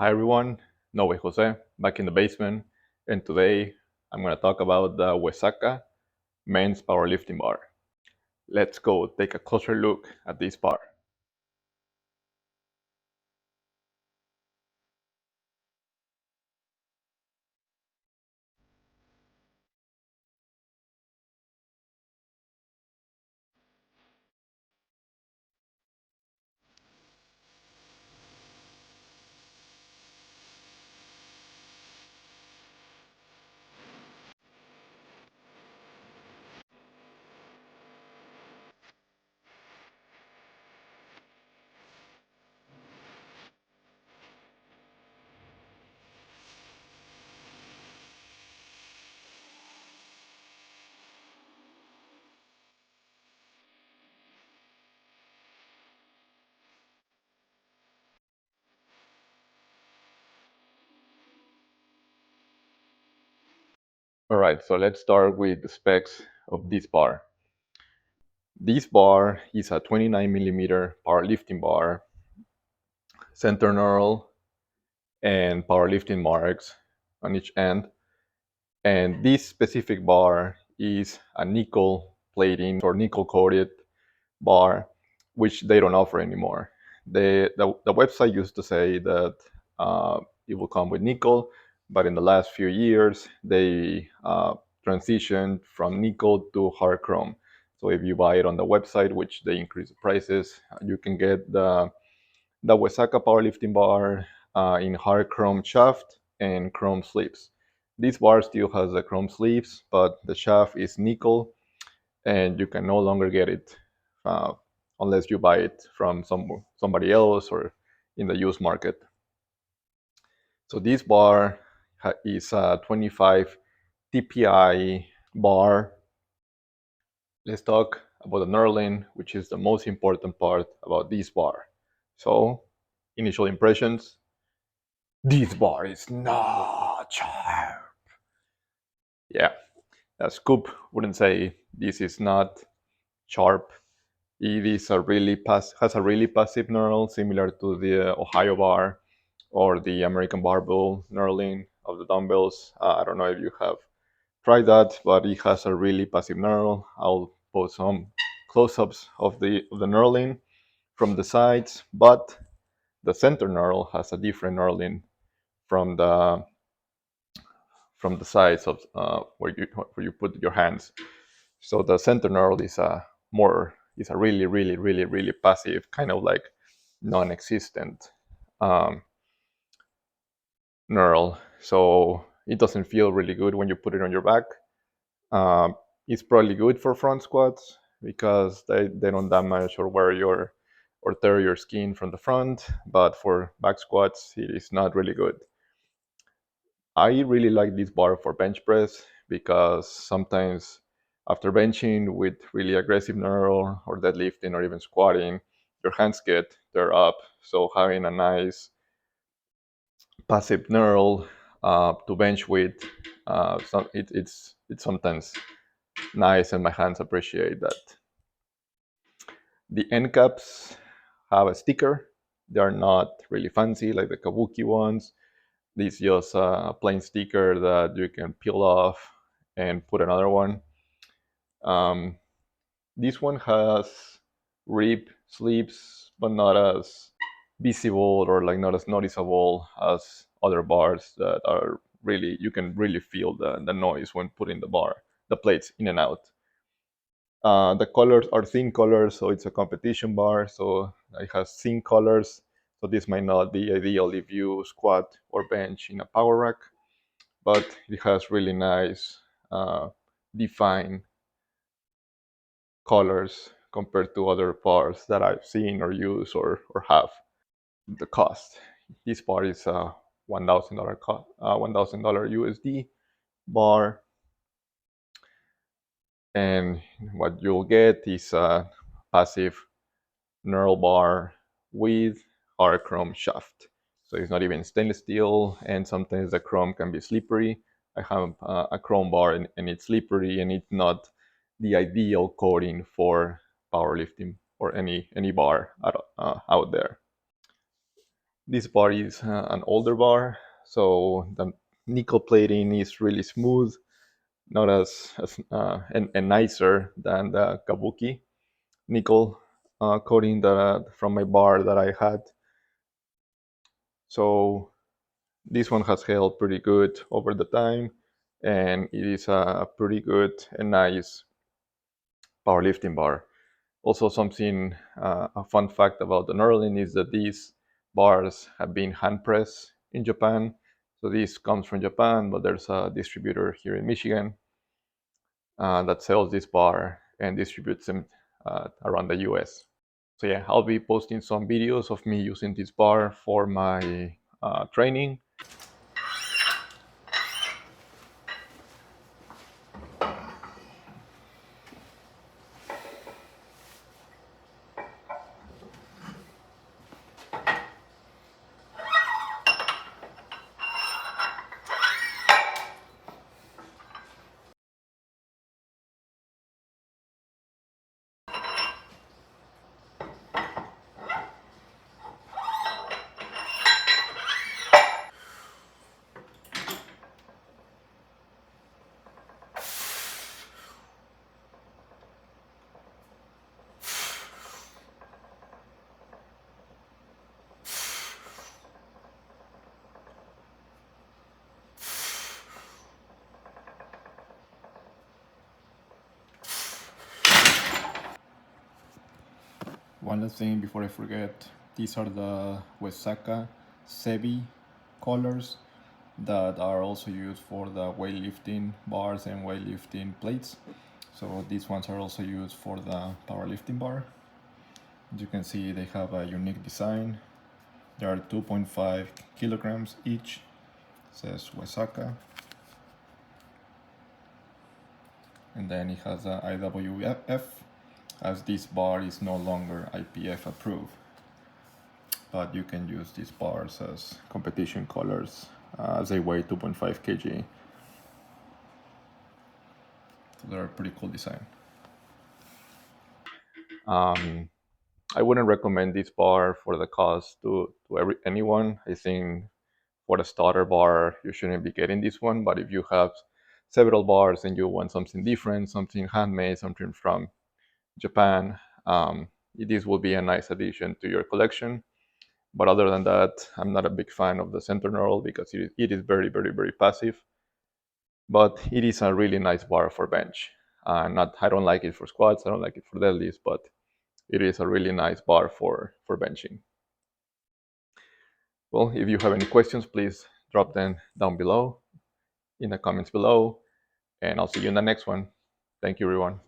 Hi everyone, Noe Jose, back in the basement, and today I'm going to talk about the Uesaka men's powerlifting bar. Let's go take a closer look at this bar. Alright, so let's start with the specs of this bar. This bar is a 29 millimeter powerlifting bar, center knurl, and powerlifting marks on each end. And this specific bar is a nickel plating or nickel coated bar, which they don't offer anymore. The website used to say that it will come with nickel, but in the last few years, they transitioned from nickel to hard chrome. So if you buy it on the website, which they increase the prices, you can get the Uesaka powerlifting bar in hard chrome shaft and chrome sleeves. This bar still has the chrome sleeves, but the shaft is nickel, and you can no longer get it uh, unless you buy it from somebody else or in the used market. So this bar is a 25 TPI bar. Let's talk about the knurling, which is the most important part about this bar. So, initial impressions. This bar is not sharp. Yeah, a scoop wouldn't say this is not sharp. It is a has a really passive knurl similar to the Ohio bar or the American barbell knurling of the dumbbells. I don't know if you have tried that, but it has a really passive knurl. I'll post some close-ups of the knurling from the sides, but the center knurl has a different knurling from the sides of where you put your hands. So the center knurl is a really passive, kind of like non-existent um, knurl. So it doesn't feel really good when you put it on your back. It's probably good for front squats because they don't damage or wear your or tear your skin from the front. But for back squats, it is not really good. I really like this bar for bench press because sometimes after benching with really aggressive knurl or deadlifting or even squatting, your hands get tear up. So having a nice passive knurl to bench with, it's sometimes nice, and my hands appreciate that. The end caps have a sticker. They are not really fancy like the Kabuki ones. This is just a plain sticker that you can peel off and put another one. Um, this one has rib sleeves, but not as visible or like not as noticeable as other bars that are really, you can really feel the noise when putting the plates in and out. The colors are thin colors, so it's a competition bar, so it has thin colors. So this might not be ideal if you squat or bench in a power rack, but it has really nice defined colors compared to other bars that I've seen or use or have. The cost. This bar is a $1,000 USD bar, and what you'll get is a passive knurl bar with hard chrome shaft. So it's not even stainless steel, and sometimes the chrome can be slippery. I have a chrome bar and it's slippery, and it's not the ideal coating for powerlifting or any bar out there. This bar is an older bar, so the nickel plating is really smooth, not and nicer than the Kabuki nickel coating that from my bar that I had. So this one has held pretty good over the time, and it is a pretty good and nice powerlifting bar. Also, a fun fact about the Knurling is that these bars have been hand pressed in Japan. So this comes from Japan, but there's a distributor here in Michigan that sells this bar and distributes them around the US. So yeah, I'll be posting some videos of me using this bar for my training. One last thing before I forget, these are the Uesaka Sebi colors that are also used for the weightlifting bars and weightlifting plates. So these ones are also used for the powerlifting bar. As you can see, they have a unique design. They are 2.5 kilograms each. It says Uesaka. And then it has a IWF, as this bar is no longer IPF approved. But you can use these bars as competition colors as they weigh 2.5 kg. So they're a pretty cool design. I wouldn't recommend this bar for the cost to anyone. I think for the starter bar, you shouldn't be getting this one. But if you have several bars and you want something different, something handmade, something from Japan, this will be a nice addition to your collection. But other than that, I'm not a big fan of the center knurl because it is very, very, very passive. But it is a really nice bar for bench. I don't like it for squats, I don't like it for deadlifts, but it is a really nice bar for benching. Well, if you have any questions, please drop them down below in the comments below, and I'll see you in the next one. Thank you, everyone.